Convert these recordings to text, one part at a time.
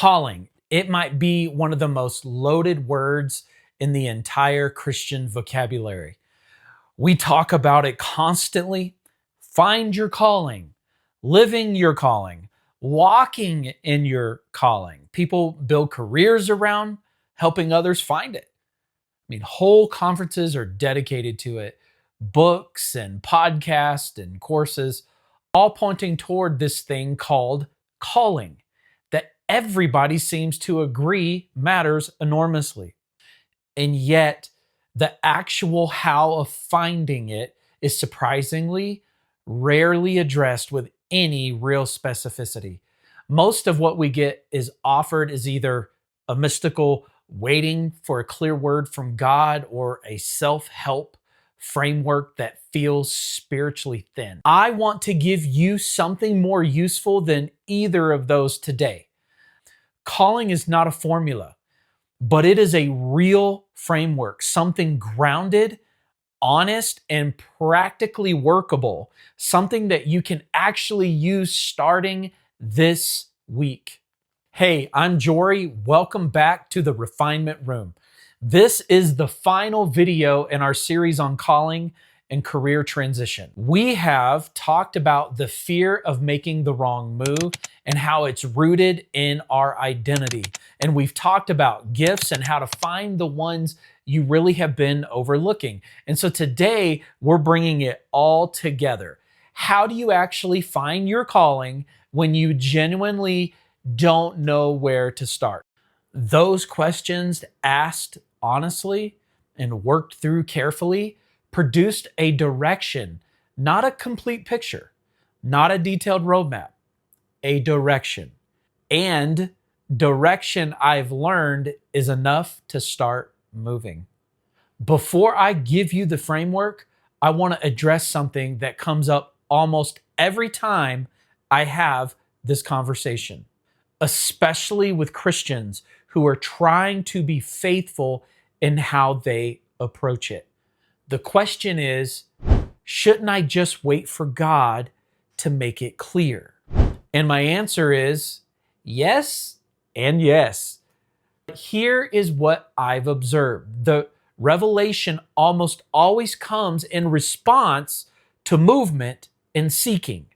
Calling. It might be one of the most loaded words in the entire Christian vocabulary. We talk about it constantly. Find your calling, living your calling, walking in your calling. People build careers around helping others find it. I mean, whole conferences are dedicated to it, books and podcasts and courses, all pointing toward this thing called calling that everybody seems to agree matters enormously. And yet, the actual how of finding it is surprisingly rarely addressed with any real specificity. Most of what we get is offered as either a mystical waiting for a clear word from God or a self-help framework that feels spiritually thin. I want to give you something more useful than either of those today. Calling is not a formula, but it is a real framework, something grounded, honest, and practically workable, something that you can actually use starting this week. Hey, I'm Jory. Welcome back to the Refinement Room. This is the final video in our series on calling and career transition. We have talked about the fear of making the wrong move and how it's rooted in our identity. And we've talked about gifts and how to find the ones you really have been overlooking. And so today we're bringing it all together. How do you actually find your calling when you genuinely don't know where to start? Those questions asked honestly and worked through carefully produced a direction, not a complete picture, not a detailed roadmap, a direction. And direction, I've learned, is enough to start moving. Before I give you the framework, I want to address something that comes up almost every time I have this conversation, especially with Christians who are trying to be faithful in how they approach it. The question is, shouldn't I just wait for God to make it clear? And my answer is yes and yes. Here is what I've observed. The revelation almost always comes in response to movement and seeking,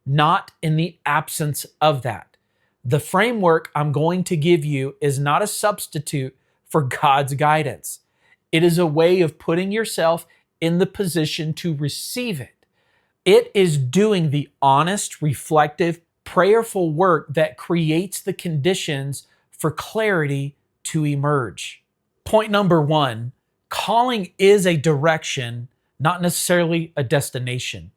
not in the absence of that. The framework I'm going to give you is not a substitute for God's guidance. It is a way of putting yourself in the position to receive it. It is doing the honest, reflective, prayerful work that creates the conditions for clarity to emerge. Point number one, calling is a direction, not necessarily a destination.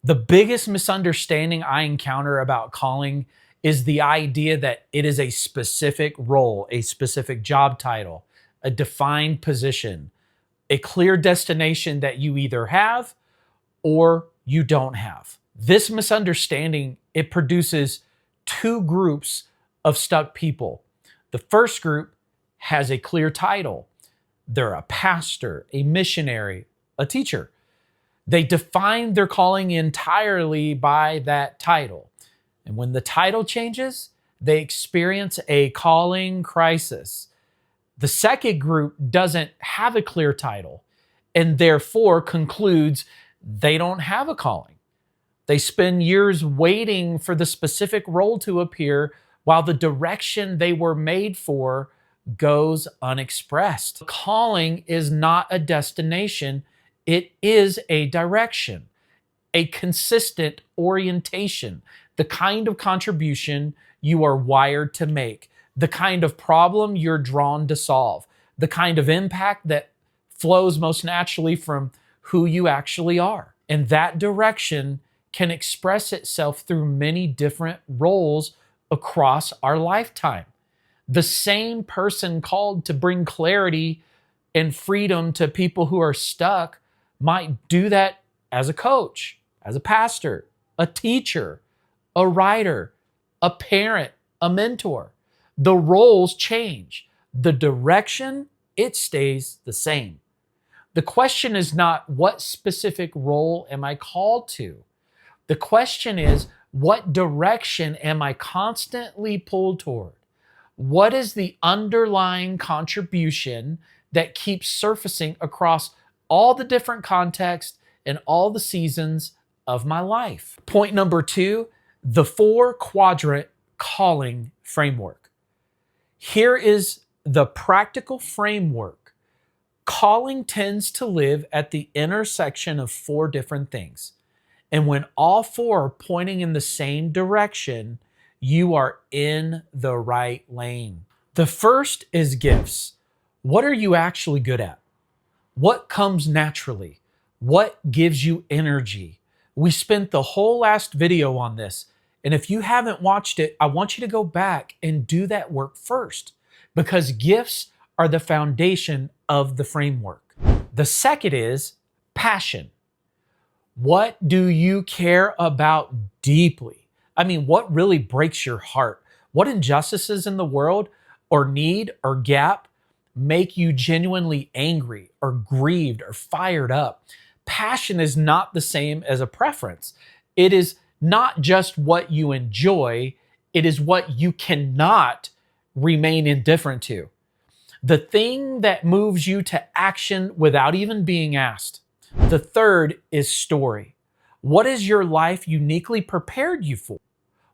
The biggest misunderstanding I encounter about calling is the idea that it is a specific role, a specific job title, a defined position, a clear destination that you either have or you don't have. This misunderstanding, it produces two groups of stuck people. The first group has a clear title. They're a pastor, a missionary, a teacher. They define their calling entirely by that title. And when the title changes, they experience a calling crisis. The second group doesn't have a clear title and therefore concludes they don't have a calling. They spend years waiting for the specific role to appear while the direction they were made for goes unexpressed. Calling is not a destination, it is a direction, a consistent orientation, the kind of contribution you are wired to make, the kind of problem you're drawn to solve, the kind of impact that flows most naturally from who you actually are. And that direction can express itself through many different roles across our lifetime. The same person called to bring clarity and freedom to people who are stuck might do that as a coach, as a pastor, a teacher, a writer, a parent, a mentor. The roles change. The direction, it stays the same. The question is not what specific role am I called to? The question is, what direction am I constantly pulled toward? What is the underlying contribution that keeps surfacing across all the different contexts and all the seasons of my life? Point number 2, the four-quadrant calling framework. Here is the practical framework. Calling tends to live at the intersection of 4 different things. And when all 4 are pointing in the same direction, you are in the right lane. The first is gifts. What are you actually good at? What comes naturally? What gives you energy? We spent the whole last video on this. And if you haven't watched it, I want you to go back and do that work first, because gifts are the foundation of the framework. The second is passion. What do you care about deeply? I mean, what really breaks your heart? What injustices in the world or need or gap make you genuinely angry or grieved or fired up? Passion is not the same as a preference. It is not just what you enjoy, it is what you cannot remain indifferent to. The thing that moves you to action without even being asked. The third is story. What is your life uniquely prepared you for?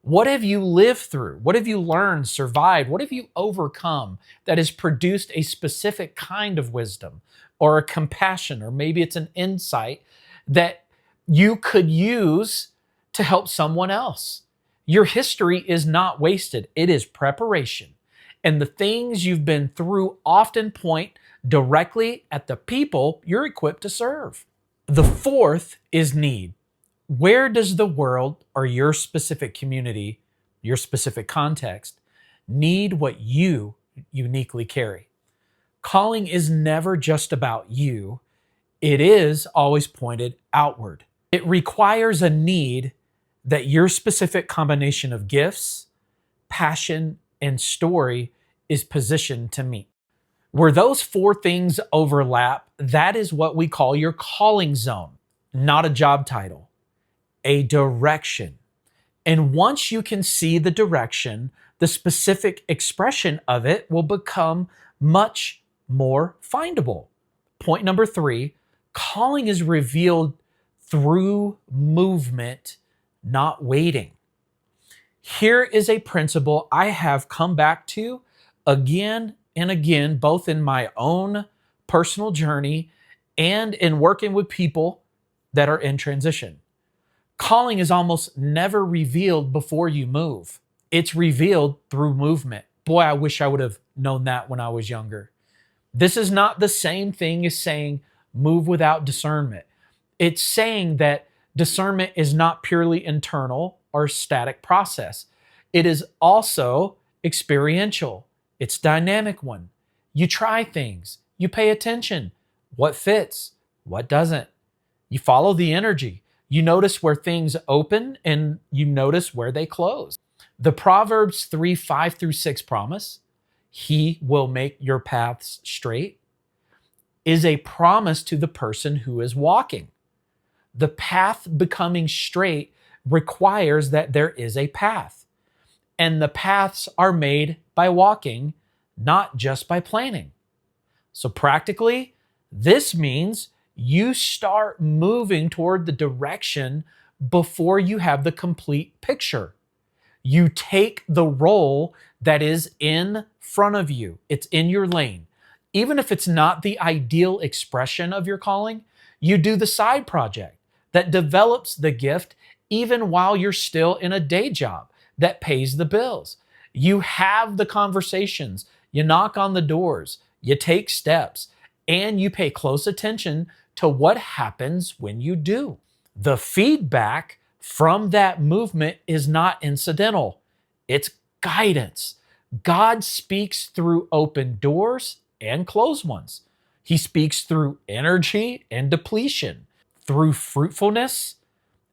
What have you lived through? What have you learned, survived? What have you overcome that has produced a specific kind of wisdom or a compassion, or maybe it's an insight that you could use to help someone else? Your history is not wasted. It is preparation. And the things you've been through often point directly at the people you're equipped to serve. The fourth is need. Where does the world or your specific community, your specific context, need what you uniquely carry? Calling is never just about you. It is always pointed outward. It requires a need that your specific combination of gifts, passion, and story is positioned to meet. Where those 4 things overlap, that is what we call your calling zone, not a job title, a direction. And once you can see the direction, the specific expression of it will become much more findable. Point number 3, calling is revealed through movement, not waiting. Here is a principle I have come back to again and again, both in my own personal journey and in working with people that are in transition. Calling is almost never revealed before you move. It's revealed through movement. Boy, I wish I would have known that when I was younger. This is not the same thing as saying move without discernment. It's saying that discernment is not purely internal or static process. It is also experiential. It's dynamic one. You try things. You pay attention. What fits? What doesn't? You follow the energy. You notice where things open and you notice where they close. The Proverbs 3:5-6 promise, He will make your paths straight, is a promise to the person who is walking. The path becoming straight requires that there is a path. And the paths are made by walking, not just by planning. So practically, this means you start moving toward the direction before you have the complete picture. You take the role that is in front of you. It's in your lane. Even if it's not the ideal expression of your calling, you do the side project that develops the gift even while you're still in a day job that pays the bills. You have the conversations, you knock on the doors, you take steps, and you pay close attention to what happens when you do. The feedback from that movement is not incidental. It's guidance. God speaks through open doors and closed ones. He speaks through energy and depletion, through fruitfulness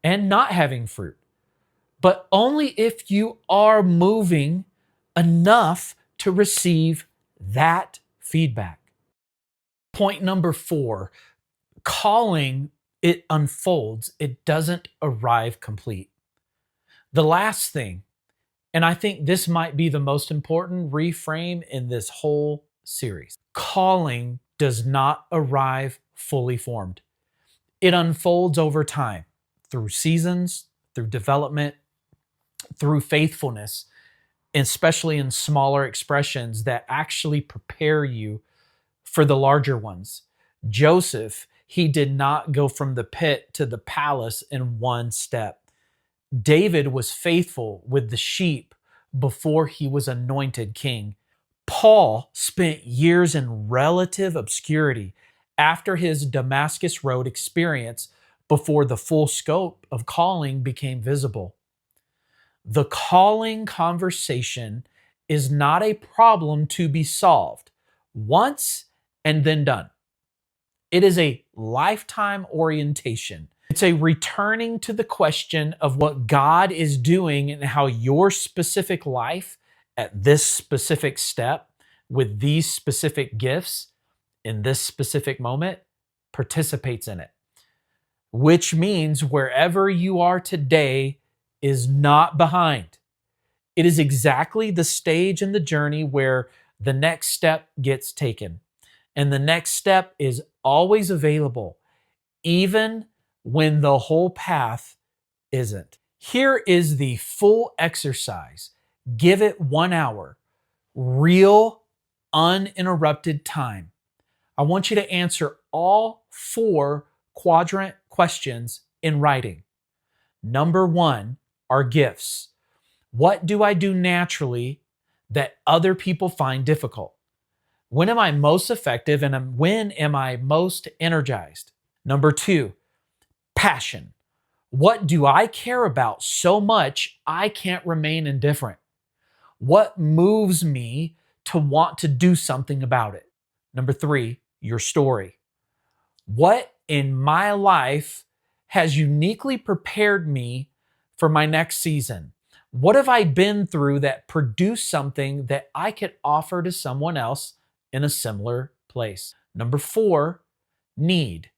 and not having fruit. But only if you are moving enough to receive that feedback. Point number 4, calling, it unfolds. It doesn't arrive complete. The last thing, And I think this might be the most important reframe in this whole series. Calling does not arrive fully formed. It unfolds over time through seasons, through development, through faithfulness, especially in smaller expressions that actually prepare you for the larger ones. Joseph, he did not go from the pit to the palace in one step. David was faithful with the sheep before he was anointed king. Paul spent years in relative obscurity after his Damascus Road experience before the full scope of calling became visible. The calling conversation is not a problem to be solved once and then done. It is a lifetime orientation. It's a returning to the question of what God is doing and how your specific life at this specific step with these specific gifts in this specific moment participates in it. Which means wherever you are today is not behind. It is exactly the stage in the journey where the next step gets taken. And the next step is always available, even when the whole path isn't. Here is the full exercise. Give it 1 hour, real, uninterrupted time. I want you to answer all 4 quadrant questions in writing. Number 1 are gifts. What do I do naturally that other people find difficult? When am I most effective and when am I most energized? Number 2, passion. What do I care about so much I can't remain indifferent? What moves me to want to do something about it? Number 3, your story. What in my life has uniquely prepared me for my next season? What have I been through that produced something that I could offer to someone else in a similar place? Number 4, need.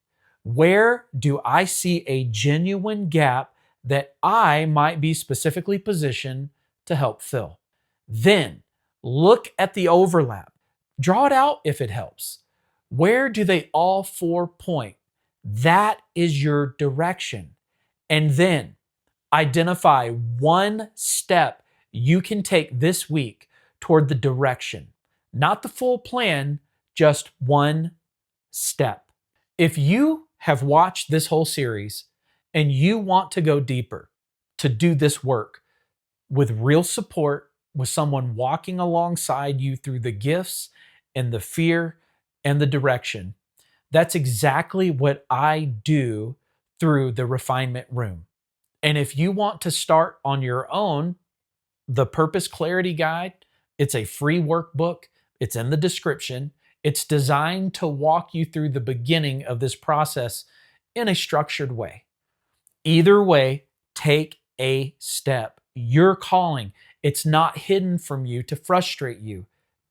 Where do I see a genuine gap that I might be specifically positioned to help fill? Then look at the overlap. Draw it out if it helps. Where do they all 4 point? That is your direction. And then identify 1 step you can take this week toward the direction. Not the full plan, just 1 step. If you have watched this whole series and you want to go deeper to do this work with real support, with someone walking alongside you through the gifts and the fear and the direction, that's exactly what I do through the refinement room. And if you want to start on your own, the Purpose Clarity Guide, it's a free workbook. It's in the description. It's designed to walk you through the beginning of this process in a structured way. Either way, take a step. Your calling, it's not hidden from you to frustrate you.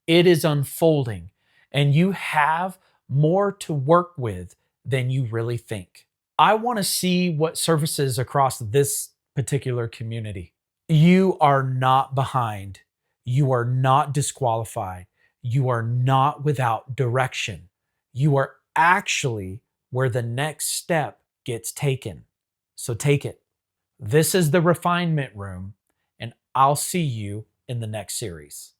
It is unfolding, and you have more to work with than you really think. I want to see what surfaces across this particular community. You are not behind. You are not disqualified. You are not without direction. You are actually where the next step gets taken. So take it. This is the refinement room, and I'll see you in the next series.